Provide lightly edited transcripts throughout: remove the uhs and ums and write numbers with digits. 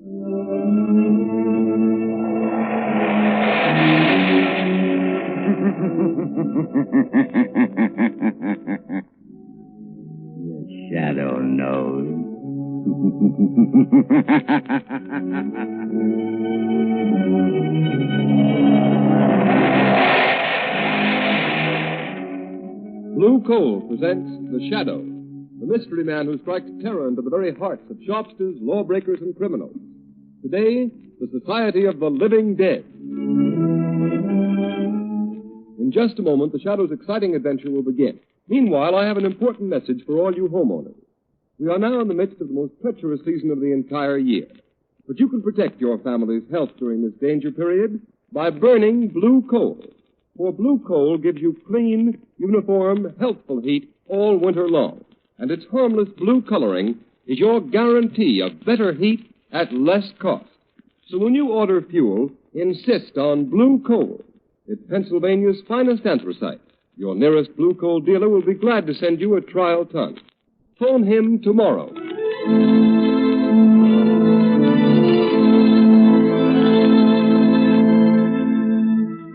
The shadow knows. Blue Coal presents The Shadow, the mystery man who strikes terror into the very hearts of shopsters, lawbreakers, and criminals. Today, the Society of the Living Dead. In just a moment, The Shadow's exciting adventure will begin. Meanwhile, I have an important message for all you homeowners. We are now in the midst of the most treacherous season of the entire year. But you can protect your family's health during this danger period by burning blue coal. For blue coal gives you clean, uniform, healthful heat all winter long. And its harmless blue coloring is your guarantee of better heat at less cost. So when you order fuel, insist on blue coal. It's Pennsylvania's finest anthracite. Your nearest blue coal dealer will be glad to send you a trial ton. Phone him tomorrow.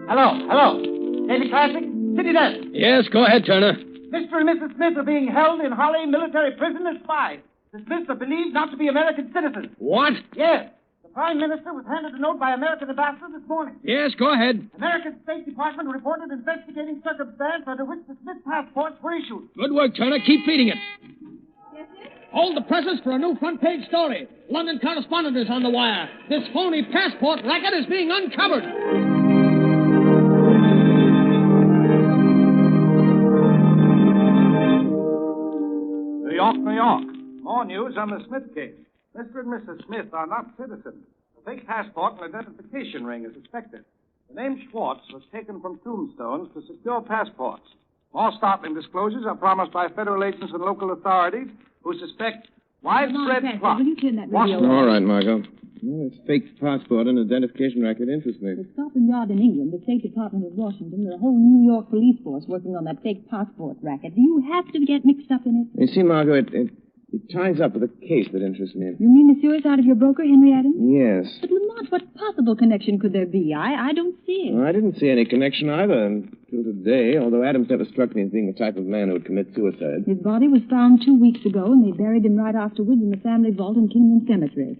Hello. Daily Classic? City Desk. Yes, go ahead, Turner. Mr. and Mrs. Smith are being held in Holly military prison as spies. The Smiths are believed not to be American citizens. What? Yes. The Prime Minister was handed a note by American ambassador this morning. Yes, go ahead. American State Department reported investigating circumstance under which the Smith passports were issued. Good work, Turner. Keep feeding it. Hold the presses for a new front-page story. London correspondent is on the wire. This phony passport racket is being uncovered. New York. More news on the Smith case. Mr. and Mrs. Smith are not citizens. A fake passport and identification ring is suspected. The name Schwartz was taken from tombstones to secure passports. More startling disclosures are promised by federal agents and local authorities who suspect widespread plot. Will you turn that radio All right, Margot. Well, this fake passport and identification racket interests me. At Scotland Yard in England, the State Department of Washington, there are a whole New York police force working on that fake passport racket. Do you have to get mixed up in it? You see, Margot, it ties up with a case that interests me. You mean the suicide of your broker, Henry Adams? Yes. But, Lamont, what possible connection could there be? I don't see it. Well, I didn't see any connection either until today, although Adams never struck me as being the type of man who would commit suicide. His body was found 2 weeks ago, and they buried him right afterwards in the family vault in Kingman Cemetery.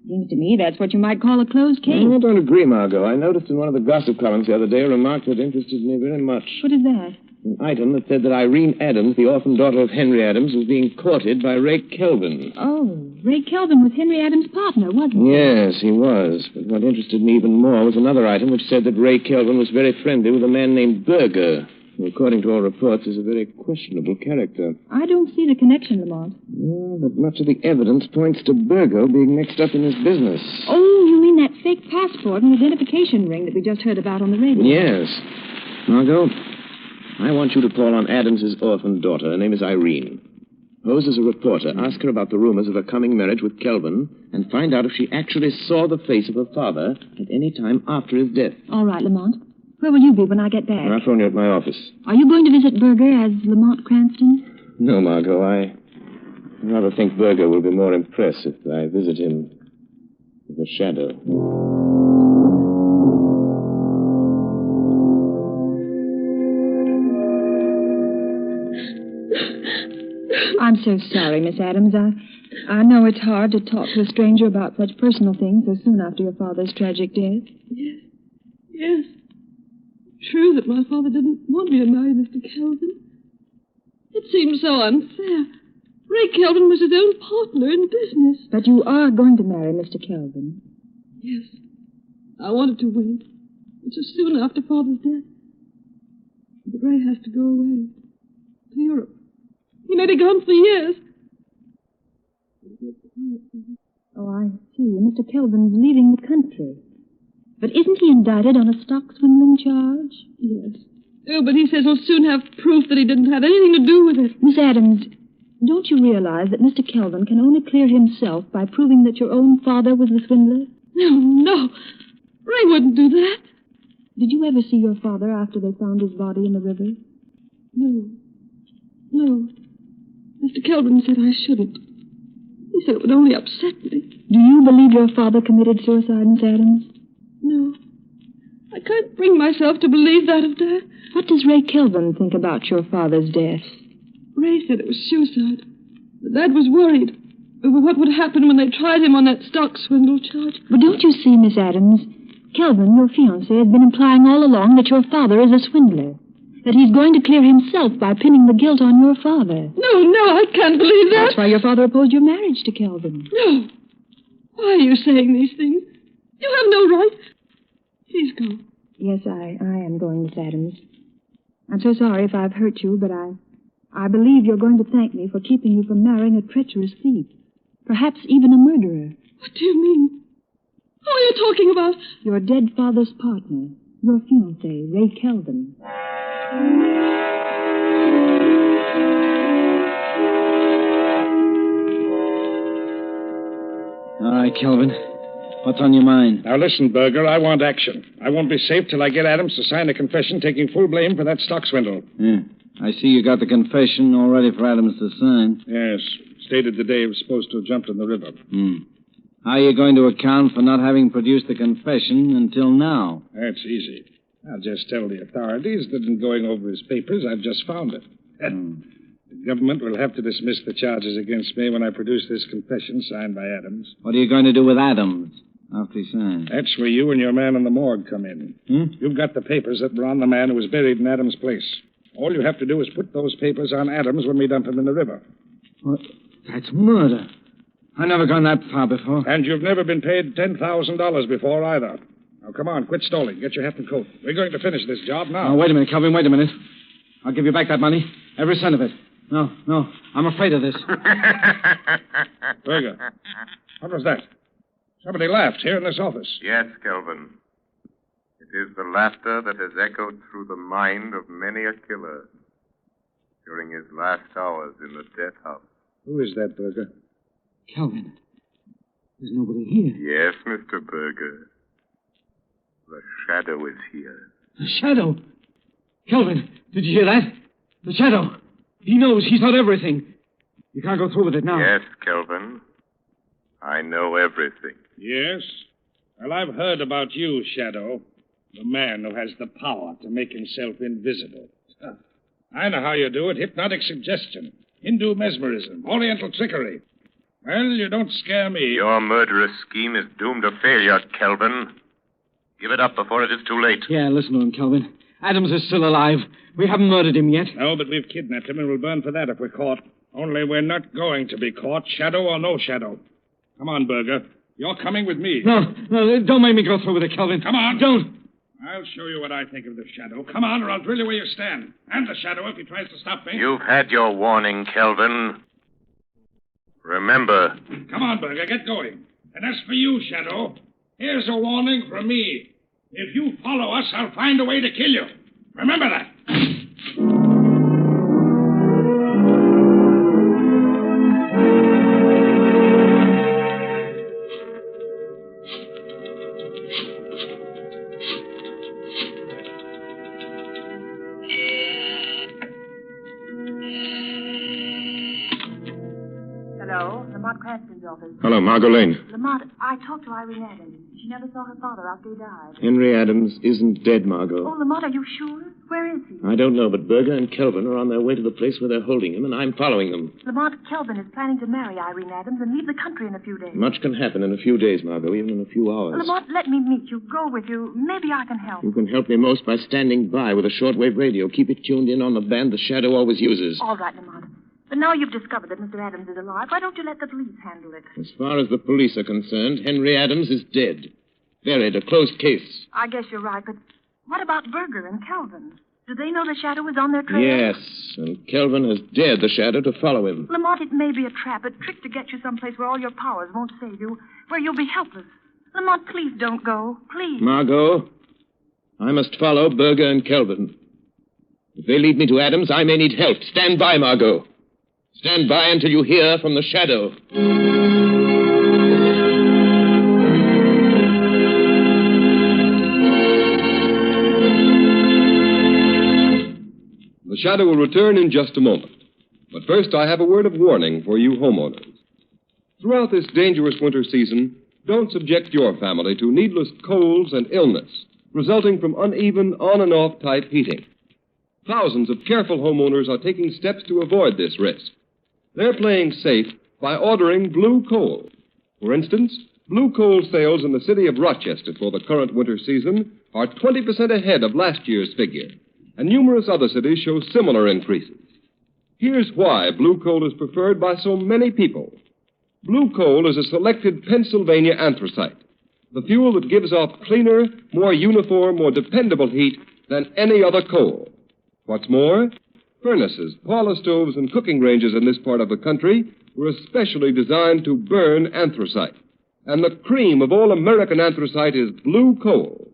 Seems to me that's what you might call a closed case. I don't agree, Margot. I noticed in one of the gossip columns the other day a remark that interested me very much. What is that? An item that said that Irene Adams, the orphan daughter of Henry Adams, was being courted by Ray Kelvin. Oh, Ray Kelvin was Henry Adams' partner, wasn't he? Yes, he was. But what interested me even more was another item which said that Ray Kelvin was very friendly with a man named Berger, who, according to all reports, is a very questionable character. I don't see the connection, Lamont. Well, but much of the evidence points to Berger being mixed up in this business. Oh, you mean that fake passport and identification ring that we just heard about on the radio? Yes. Margot, I want you to call on Adams's orphan daughter. Her name is Irene. Pose as a reporter. Ask her about the rumors of her coming marriage with Kelvin and find out if she actually saw the face of her father at any time after his death. All right, Lamont. Where will you be when I get back? I'll phone you at my office. Are you going to visit Berger as Lamont Cranston? No, Margot. I rather think Berger will be more impressed if I visit him with a shadow. I'm so sorry, Miss Adams. I know it's hard to talk to a stranger about such personal things so soon after your father's tragic death. Yes. True that my father didn't want me to marry Mr. Kelvin. It seemed so unfair. Ray Kelvin was his own partner in business. But you are going to marry Mr. Kelvin. Yes. I wanted to wait. It's so soon after Father's death. But Ray has to go away. To Europe. He may be gone for years. Oh, I see. Mr. Kelvin's leaving the country. But isn't he indicted on a stock swindling charge? Yes. Oh, but he says he'll soon have proof that he didn't have anything to do with it. Miss Adams, don't you realize that Mr. Kelvin can only clear himself by proving that your own father was the swindler? No. Ray wouldn't do that. Did you ever see your father after they found his body in the river? No. Mr. Kelvin said I shouldn't. He said it would only upset me. Do you believe your father committed suicide, Miss Adams? No. I can't bring myself to believe that of Dad. What does Ray Kelvin think about your father's death? Ray said it was suicide. But Dad was worried over what would happen when they tried him on that stock swindle charge. But don't you see, Miss Adams? Kelvin, your fiancé, has been implying all along that your father is a swindler. That he's going to clear himself by pinning the guilt on your father. No, I can't believe that. That's why your father opposed your marriage to Kelvin. No. Why are you saying these things? You have no right. Please go. Yes, I am going, Miss Adams. I'm so sorry if I've hurt you, but I believe you're going to thank me for keeping you from marrying a treacherous thief. Perhaps even a murderer. What do you mean? Who are you talking about? Your dead father's partner. Your fiancé, Ray Kelvin. All right, Kelvin. What's on your mind? Now listen, Berger, I want action. I won't be safe till I get Adams to sign a confession taking full blame for that stock swindle. Yeah. I see you got the confession all ready for Adams to sign. Yes. Stated the day he was supposed to have jumped in the river. How are you going to account for not having produced the confession until now? That's easy. I'll just tell the authorities that in going over his papers, I've just found it. The government will have to dismiss the charges against me when I produce this confession signed by Adams. What are you going to do with Adams after he signs? That's where you and your man in the morgue come in. You've got the papers that were on the man who was buried in Adams' place. All you have to do is put those papers on Adams when we dump him in the river. What? That's murder. I've never gone that far before. And you've never been paid $10,000 before either. Now, come on, quit stalling. Get your hat and coat. We're going to finish this job now. Oh, wait a minute, Kelvin, wait a minute. I'll give you back that money. Every cent of it. No. I'm afraid of this. Berger, what was that? Somebody laughed here in this office. Yes, Kelvin. It is the laughter that has echoed through the mind of many a killer during his last hours in the death house. Who is that, Berger? Kelvin, there's nobody here. Yes, Mr. Berger. The shadow is here. The shadow? Kelvin, did you hear that? The shadow. He knows. He's not everything. You can't go through with it now. Yes, Kelvin. I know everything. Yes? Well, I've heard about you, Shadow. The man who has the power to make himself invisible. I know how you do it. Hypnotic suggestion. Hindu mesmerism. Oriental trickery. Well, you don't scare me. Your murderous scheme is doomed to failure, Kelvin. Give it up before it is too late. Yeah, listen to him, Kelvin. Adams is still alive. We haven't murdered him yet. No, but we've kidnapped him and we'll burn for that if we're caught. Only we're not going to be caught, shadow or no shadow. Come on, Berger. You're coming with me. No, don't make me go through with it, Kelvin. Come on. Don't. I'll show you what I think of the shadow. Come on, or I'll drill you where you stand. And the shadow if he tries to stop me. You've had your warning, Kelvin. Remember. Come on, Berger, get going. And as for you, Shadow, here's a warning from me. If you follow us, I'll find a way to kill you. Remember that. Hello, Lamont Cranston's office. Hello, Margot Lane. Lamont, I talked to Irene Adams. She never saw her father after he died. Henry Adams isn't dead, Margot. Oh, Lamont, are you sure? Where is he? I don't know, but Berger and Kelvin are on their way to the place where they're holding him, and I'm following them. Lamont, Kelvin is planning to marry Irene Adams and leave the country in a few days. Much can happen in a few days, Margot, even in a few hours. Lamont, let me meet you, go with you. Maybe I can help. You can help me most by standing by with a shortwave radio. Keep it tuned in on the band the Shadow always uses. All right, Lamont. But now you've discovered that Mr. Adams is alive, why don't you let the police handle it? As far as the police are concerned, Henry Adams is dead. Buried, a closed case. I guess you're right, but what about Berger and Kelvin? Do they know the Shadow is on their trail? Yes, and Kelvin has dared the Shadow to follow him. Lamont, it may be a trap, a trick to get you someplace where all your powers won't save you, where you'll be helpless. Lamont, please don't go. Please. Margot, I must follow Berger and Kelvin. If they lead me to Adams, I may need help. Stand by, Margot. Stand by until you hear from the Shadow. The Shadow will return in just a moment. But first, I have a word of warning for you homeowners. Throughout this dangerous winter season, don't subject your family to needless colds and illness resulting from uneven on and off type heating. Thousands of careful homeowners are taking steps to avoid this risk. They're playing safe by ordering blue coal. For instance, blue coal sales in the city of Rochester for the current winter season are 20% ahead of last year's figure, and numerous other cities show similar increases. Here's why blue coal is preferred by so many people. Blue coal is a selected Pennsylvania anthracite, the fuel that gives off cleaner, more uniform, more dependable heat than any other coal. What's more, furnaces, parlor stoves, and cooking ranges in this part of the country were especially designed to burn anthracite. And the cream of all American anthracite is blue coal.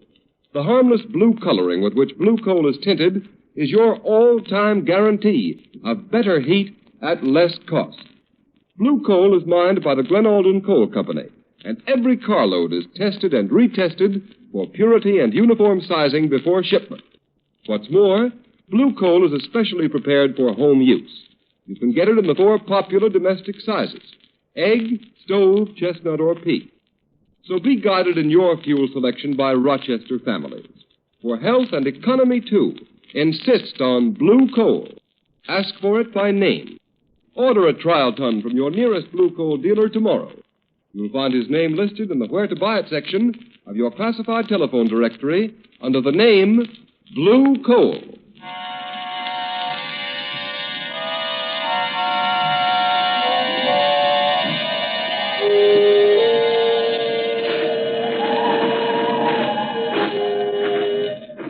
The harmless blue coloring with which blue coal is tinted is your all-time guarantee of better heat at less cost. Blue coal is mined by the Glen Alden Coal Company, and every carload is tested and retested for purity and uniform sizing before shipment. What's more, blue coal is especially prepared for home use. You can get it in the 4 popular domestic sizes: egg, stove, chestnut, or peat. So be guided in your fuel selection by Rochester families. For health and economy, too, insist on blue coal. Ask for it by name. Order a trial ton from your nearest blue coal dealer tomorrow. You'll find his name listed in the Where to Buy It section of your classified telephone directory under the name Blue Coal.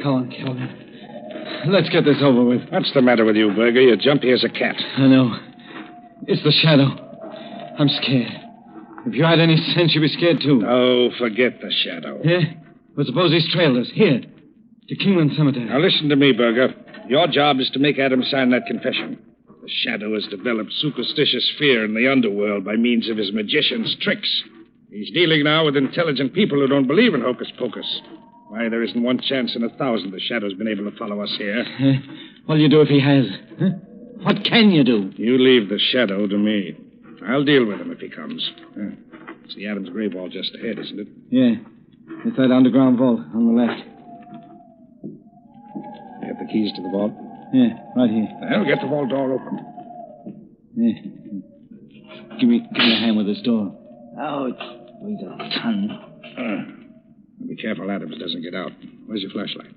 Come on, Kelvin. Let's get this over with. What's the matter with you, Berger? You're jumpy as a cat. I know. It's the shadow. I'm scared. If you had any sense, you'd be scared, too. Oh, forget the shadow. Yeah? But suppose he's trailed us. Here. To Kingland Cemetery. Now, listen to me, Berger. Your job is to make Adams sign that confession. The shadow has developed superstitious fear in the underworld by means of his magician's tricks. He's dealing now with intelligent people who don't believe in hocus pocus. Why, there isn't one chance in 1,000 the shadow's been able to follow us here. What'll you do if he has? Huh? What can you do? You leave the shadow to me. I'll deal with him if he comes. It's the Adams grave wall just ahead, isn't it? Yeah. It's that underground vault on the left. You got the keys to the vault? Yeah, right here. Well, get the vault door open. Yeah. Give me a hand with this door. Oh, it weighs a ton. Be careful Adams doesn't get out. Where's your flashlight?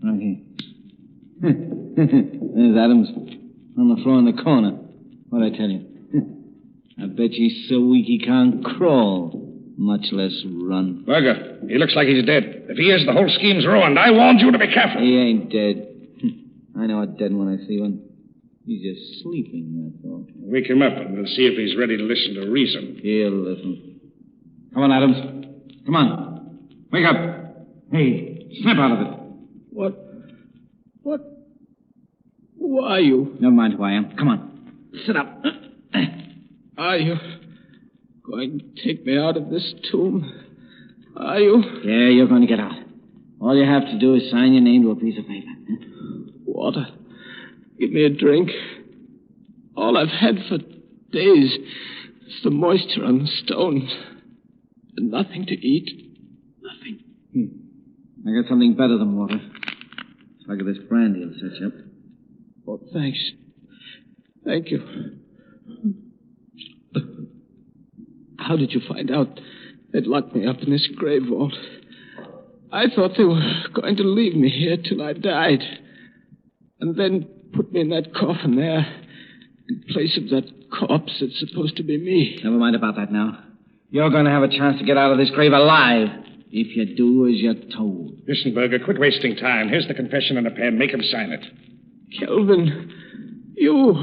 Right here. There's Adams on the floor in the corner. What'd I tell you? I bet he's so weak he can't crawl, much less run. Berger, he looks like he's dead. If he is, the whole scheme's ruined. I warned you to be careful. He ain't dead. I know a dead one when I see one. He's just sleeping, that's all. Wake him up, and we'll see if he's ready to listen to reason. He'll listen. Come on, Adams. Come on. Wake up. Hey, snap out of it. What? Who are you? Never mind who I am. Come on. Sit up. Are you going to take me out of this tomb? Are you? Yeah, you're going to get out. All you have to do is sign your name to a piece of paper. Water. Give me a drink. All I've had for days is the moisture on the stones. And nothing to eat. Nothing. I got something better than water. Look at this brandy will set you up. Oh, thanks. Thank you. How did you find out they'd locked me up in this grave vault? I thought they were going to leave me here till I died. And then put me in that coffin there in place of that corpse that's supposed to be me. Never mind about that now. You're going to have a chance to get out of this grave alive if you do as you're told. Listen, Berger, quit wasting time. Here's the confession and a pen. Make him sign it. Kelvin, you...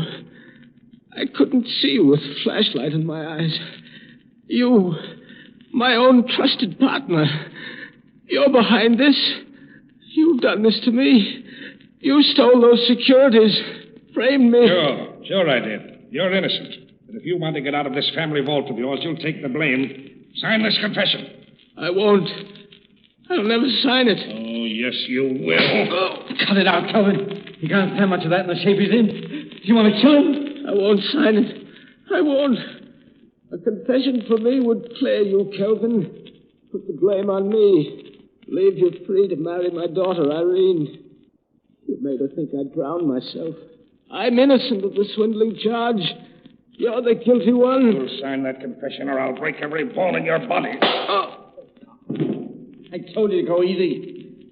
I couldn't see with a flashlight in my eyes. You, my own trusted partner. You're behind this. You've done this to me. You stole those securities. Framed me. Sure I did. You're innocent. But if you want to get out of this family vault of yours, you'll take the blame. Sign this confession. I won't. I'll never sign it. Oh, yes, you will. Oh, cut it out, Kelvin. He can't stand much of that in the shape he's in. Do you want to kill him? I won't sign it. I won't. A confession for me would clear you, Kelvin. Put the blame on me. Leave you free to marry my daughter, Irene. You made her think I'd drown myself. I'm innocent of the swindling charge. You're the guilty one. You'll sign that confession or I'll break every bone in your body. Oh. I told you to go easy.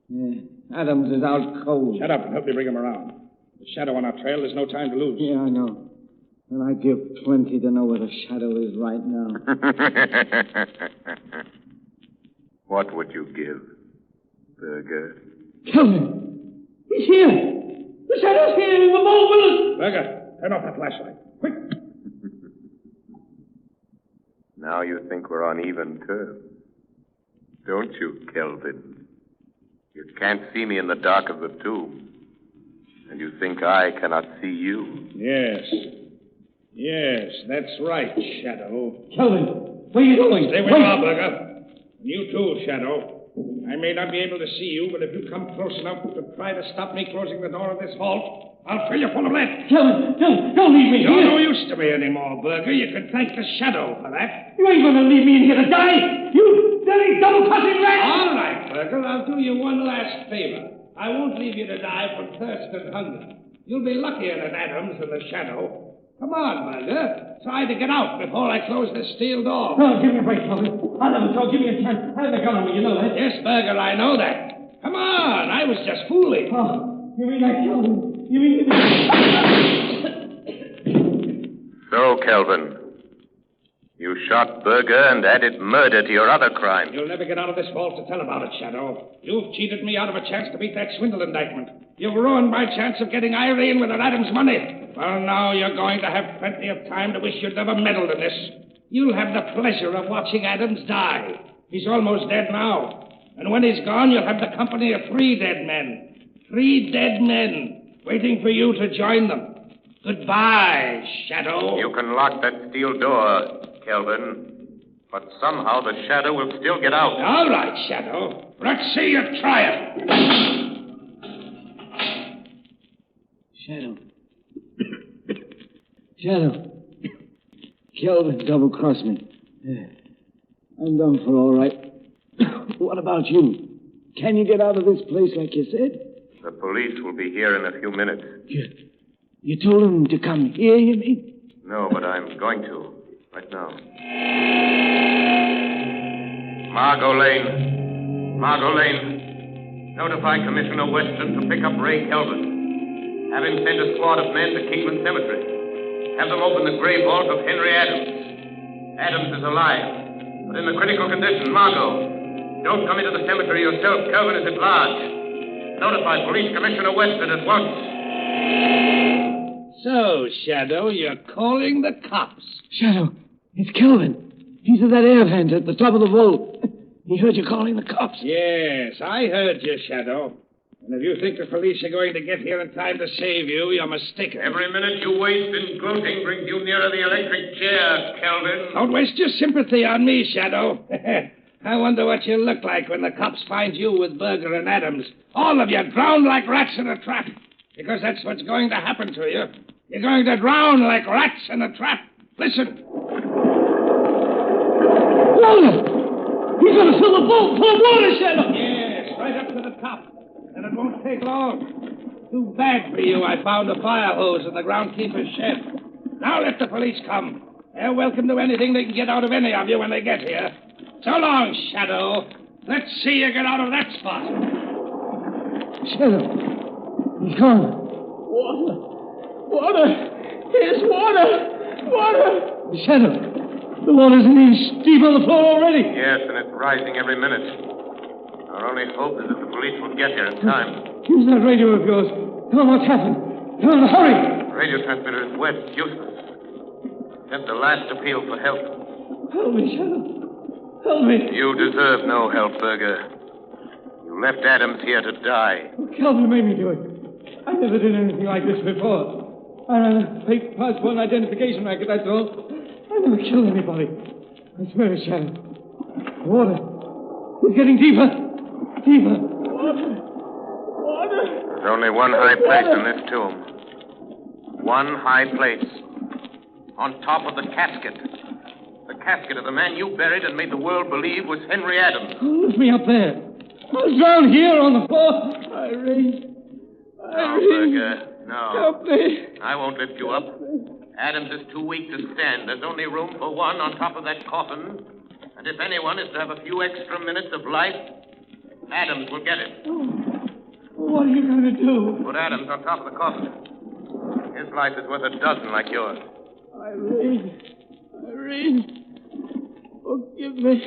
Yeah, Adams is out cold. Shut up and help me bring him around. The shadow on our trail, there's no time to lose. Yeah, I know. And I'd give plenty to know where the shadow is right now. What would you give, Burger? Kelvin! He's here! The shadow's here in the mole with us! Burger, turn off that flashlight. Quick! Now you think we're on even terms. Don't you, Kelvin? You can't see me in the dark of the tomb. And you think I cannot see you? Yes. Yes, that's right, Shadow. Kelvin, where are you going? Stay where you are, Burger. And you too, Shadow. I may not be able to see you, but if you come close enough to try to stop me closing the door of this vault, I'll fill you full of lead. Kelvin, don't leave me You're here. no use to me anymore, Burger. You can thank the Shadow for that. You ain't going to leave me in here to die. You dirty, double-cussing rat. All right, Burger. I'll do you one last favor. I won't leave you to die from thirst and hunger. You'll be luckier than Adams and the Shadow. Come on, Burger. Try to get out before I close this steel door. No, give me a break, Kelvin. I'll never tell. Give me a chance. I have a gun on me, you know that. Yes, Burger, I know that. Come on. I was just fooling. Oh, you mean that, Kelvin? You mean... So, Kelvin, you shot Burger and added murder to your other crime. You'll never get out of this vault to tell about it, Shadow. You've cheated me out of a chance to beat that swindle indictment. You've ruined my chance of getting Irene with her Adams money. Well, now you're going to have plenty of time to wish you'd never meddled in this. You'll have the pleasure of watching Adams die. He's almost dead now. And when he's gone, you'll have the company of 3 dead men. 3 dead men waiting for you to join them. Goodbye, Shadow. You can lock that steel door, Kelvin, but somehow the Shadow will still get out. All right, Shadow. Let's see you try it. Shadow. Shadow. Kelvin double-crossed me. I'm done for all right. What about you? Can you get out of this place like you said? The police will be here in a few minutes. You told them to come here, you mean? No, but I'm going to. Right now. Margot Lane. Notify Commissioner Weston to pick up Ray Kelvin. Have him send a squad of men to Kingman Cemetery. Have them open the grave vault of Henry Adams. Adams is alive, but in a critical condition. Margot, don't come into the cemetery yourself. Kelvin is at large. Notify Police Commissioner Weston at once. So, Shadow, you're calling the cops. Shadow, it's Kelvin. He's at that air vent at the top of the vault. He heard you calling the cops. Yes, I heard you, Shadow. And if you think the police are going to get here in time to save you, you're mistaken. Every minute you waste in gloating brings you nearer the electric chair, Kelvin. Don't waste your sympathy on me, Shadow. I wonder what you'll look like when the cops find you with Burger and Adams. All of you drowned like rats in a trap. Because that's what's going to happen to you. You're going to drown like rats in a trap. Listen. Water! He's going to fill the vault full of water, Shadow! Yes, right up to the top. And it won't take long. Too bad for you I found a fire hose in the groundkeeper's shed. Now let the police come. They're welcome to anything they can get out of any of you when they get here. So long, Shadow. Let's see you get out of that spot. Shadow. He's gone. Water! Here's water! Shadow, the water's an inch deep on the floor already. Yes, and it's rising every minute. Our only hope is that the police will get here in time. Use that radio of yours. Tell them what's happened. Tell them to hurry. The radio transmitter is wet, useless. Just a last appeal for help. Help me, Shadow. Help me. You deserve no help, Burger. You left Adams here to die. Calvin made me do it. I never did anything like this before. I ran a fake passport and identification racket, that's all. I never killed anybody. I swear it, Shadow. The water. It's getting deeper. Deeper. Water. There's only one high place in this tomb. One high place. On top of the casket. The casket of the man you buried and made the world believe was Henry Adams. Lift me up there. I'm down here on the floor. Irene. No, Berger. No. Help me. I won't lift you up. Adams is too weak to stand. There's only room for one on top of that coffin. And if anyone is to have a few extra minutes of life, Adams will get it. Oh. What are you going to do? Put Adams on top of the coffin. His life is worth a dozen like yours. Irene, forgive me.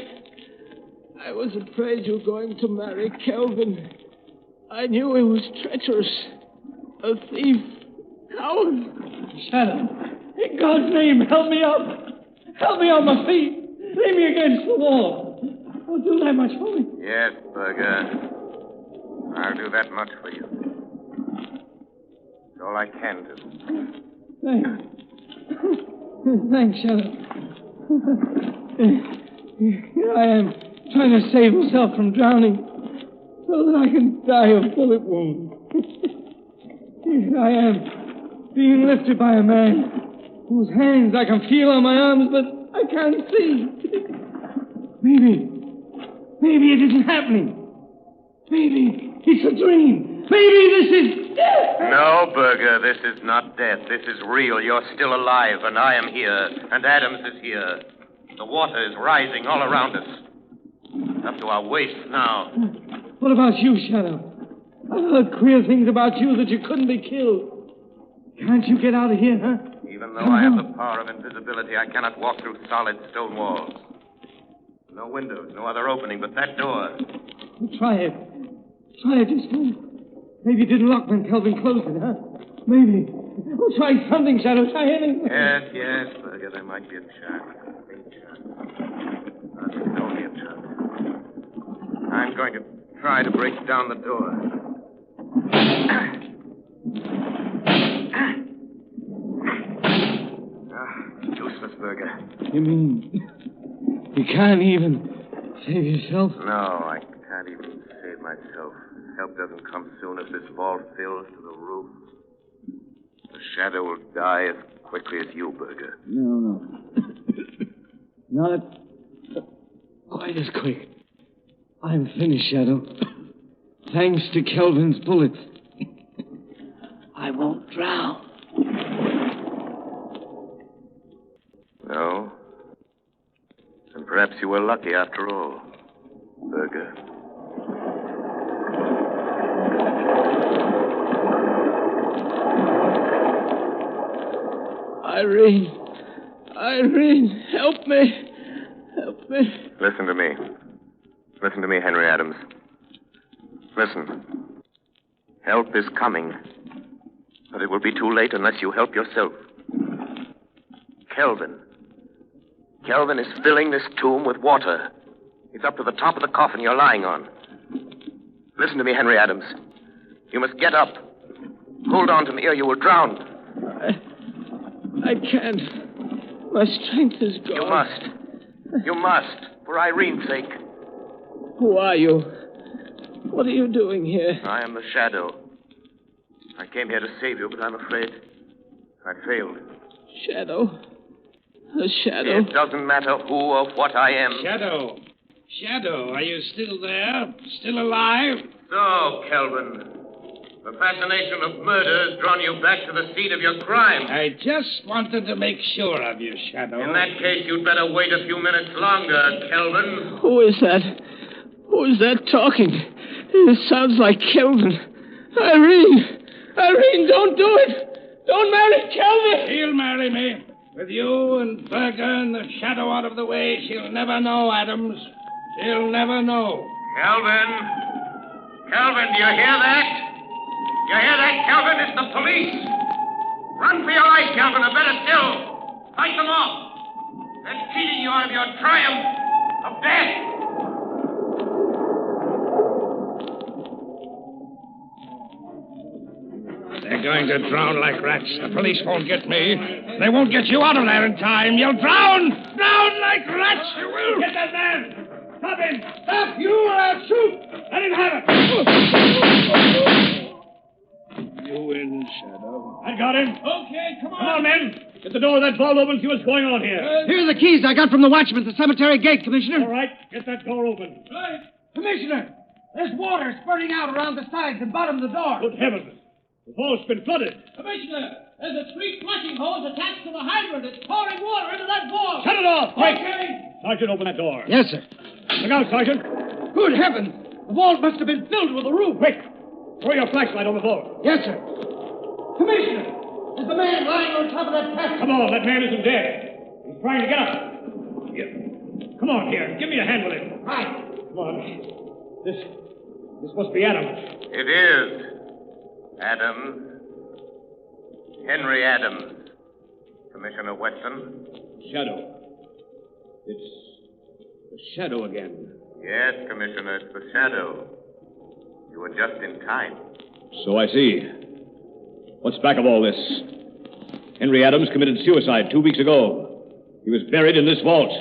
I was afraid you were going to marry Kelvin. I knew he was treacherous, a thief, coward. Shadow, in God's name, help me up. Help me on my feet. Lay me against the wall. Don't do that much for me. Yes, Berger. I'll do that much for you. It's all I can do. Thanks, Shadow. Here I am, trying to save myself from drowning so that I can die of bullet wounds. Here I am, being lifted by a man whose hands I can feel on my arms, but I can't see. Maybe it isn't happening. Maybe it's a dream. Maybe this is death. No, Berger, this is not death. This is real. You're still alive, and I am here, and Adams is here. The water is rising all around us. It's up to our waists now. What about you, Shadow? I've heard queer things about you that you couldn't be killed. Can't you get out of here, huh? Even though I have the power of invisibility, I cannot walk through solid stone walls. No windows, no other opening but that door. Try it. Try it this time. Maybe it didn't lock when Kelvin closed it, huh? Maybe. Oh, try something, Shadow. Try anything. Yes, Berger, there might be a chance. A faint chance. But it's only a chance. I'm going to try to break down the door. Useless, Berger. You mean you can't even save yourself? No, I can't even save myself. Help doesn't come soon as this vault fills to the roof. The Shadow will die as quickly as you, Berger. No. Not quite as quick. I'm finished, Shadow. Thanks to Kelvin's bullets. I won't drown. No? And perhaps you were lucky after all, Berger. Irene, help me. Help me. Listen to me. Listen to me, Henry Adams. Listen. Help is coming. But it will be too late unless you help yourself. Kelvin is filling this tomb with water. It's up to the top of the coffin you're lying on. Listen to me, Henry Adams. You must get up. Hold on to me or you will drown. I can't. My strength is gone. You must. You must. For Irene's sake. Who are you? What are you doing here? I am the Shadow. I came here to save you, but I'm afraid I failed. Shadow? A shadow? It doesn't matter who or what I am. Shadow, are you still there? Still alive? So, Kelvin, the fascination of murder has drawn you back to the seat of your crime. I just wanted to make sure of you, Shadow. In that case, you'd better wait a few minutes longer, Kelvin. Who is that? Who is that talking? It sounds like Kelvin. Irene, don't do it! Don't marry Kelvin! She'll marry me. With you and Berger and the Shadow out of the way, she'll never know, Adams. She'll never know. Kelvin, do you hear that? You hear that, Kelvin? It's the police. Run for your life, Kelvin, or better still, fight them off. They're cheating you out of your triumph of death. They're going to drown like rats. The police won't get me. They won't get you out of there in time. You'll drown! Drown like rats, you will! Get that man! Stop him! Stop! You or I'll shoot! Let him have it! You win, Shadow. I got him. Okay, come on. Come on, men. Get the door of that vault open, see what's going on here. Here are the keys I got from the watchman at the cemetery gate, Commissioner. All right, get that door open. Right. Commissioner, there's water spurting out around the sides and bottom of the door. Good heavens. The vault's been flooded. Commissioner, there's a 3 flushing hose attached to the hydrant. It's pouring water into that vault. Shut it off, quick. Okay. Sergeant, open that door. Yes, sir. Look out, Sergeant. Good heavens. The vault must have been filled with the roof. Quick. Throw your flashlight on the vault. Yes, sir. Commissioner, is the man lying on top of that cask? Come on, that man isn't dead. He's trying to get up. Here. Come on, here. Give me a hand with him. Right. Come on. This must be Adams. It is. Adams. Henry Adams. Commissioner Weston. Shadow. It's the Shadow again. Yes, Commissioner, it's the Shadow. You were just in time. So I see. What's back of all this? Henry Adams committed suicide 2 weeks ago. He was buried in this vault.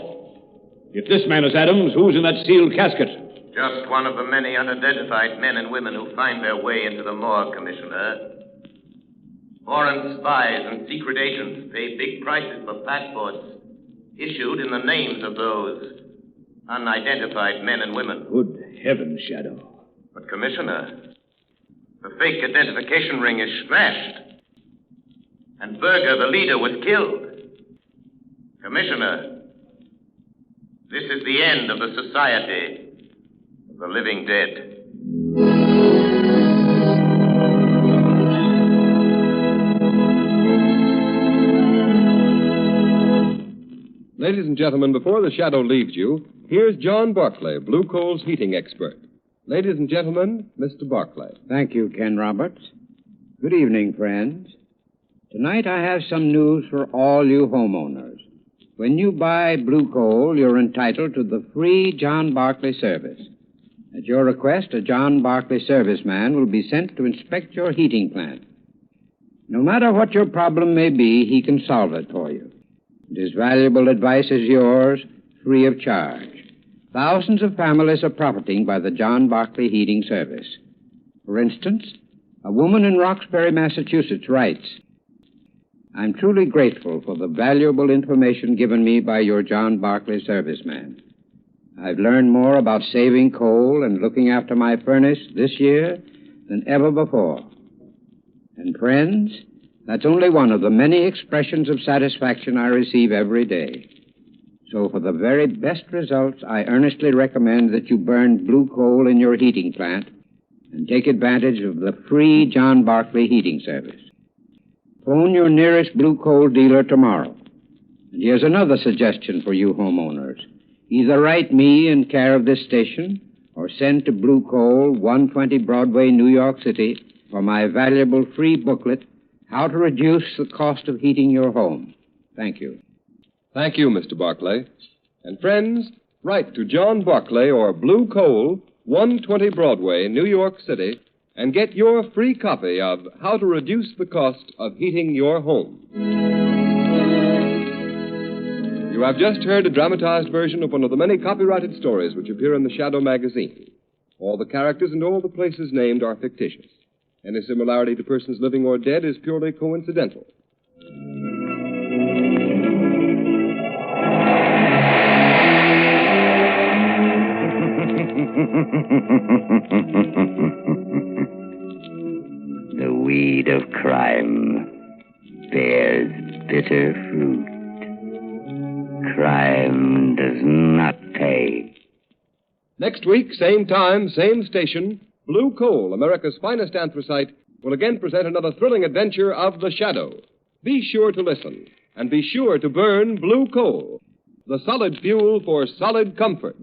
If this man is Adams, who's in that sealed casket? Just one of the many unidentified men and women who find their way into the morgue, Commissioner. Foreign spies and secret agents pay big prices for passports issued in the names of those unidentified men and women. Good heavens, Shadow. But, Commissioner, the fake identification ring is smashed. And Berger, the leader, was killed. Commissioner, this is the end of the Society of the Living Dead. Ladies and gentlemen, before the Shadow leaves you, here's John Barclay, Blue Coal's heating expert. Ladies and gentlemen, Mr. Barclay. Thank you, Ken Roberts. Good evening, friends. Tonight I have some news for all you homeowners. When you buy Blue Coal, you're entitled to the free John Barclay service. At your request, a John Barclay serviceman will be sent to inspect your heating plant. No matter what your problem may be, he can solve it for you. And his valuable advice is yours, free of charge. Thousands of families are profiting by the John Barclay heating service. For instance, a woman in Roxbury, Massachusetts writes, I'm truly grateful for the valuable information given me by your John Barclay serviceman. I've learned more about saving coal and looking after my furnace this year than ever before. And friends, that's only one of the many expressions of satisfaction I receive every day. So for the very best results, I earnestly recommend that you burn Blue Coal in your heating plant and take advantage of the free John Barclay heating service. Phone your nearest Blue Coal dealer tomorrow. And here's another suggestion for you homeowners. Either write me in care of this station or send to Blue Coal, 120 Broadway, New York City, for my valuable free booklet, How to Reduce the Cost of Heating Your Home. Thank you. Thank you, Mr. Barclay. And friends, write to John Barclay or Blue Coal, 120 Broadway, New York City, and get your free copy of How to Reduce the Cost of Heating Your Home. You have just heard a dramatized version of one of the many copyrighted stories which appear in the Shadow magazine. All the characters and all the places named are fictitious. Any similarity to persons living or dead is purely coincidental. The weed of crime bears bitter fruit. Crime does not pay. Next week, same time, same station, Blue Coal, America's finest anthracite, will again present another thrilling adventure of the Shadow. Be sure to listen, and be sure to burn Blue Coal, the solid fuel for solid comfort.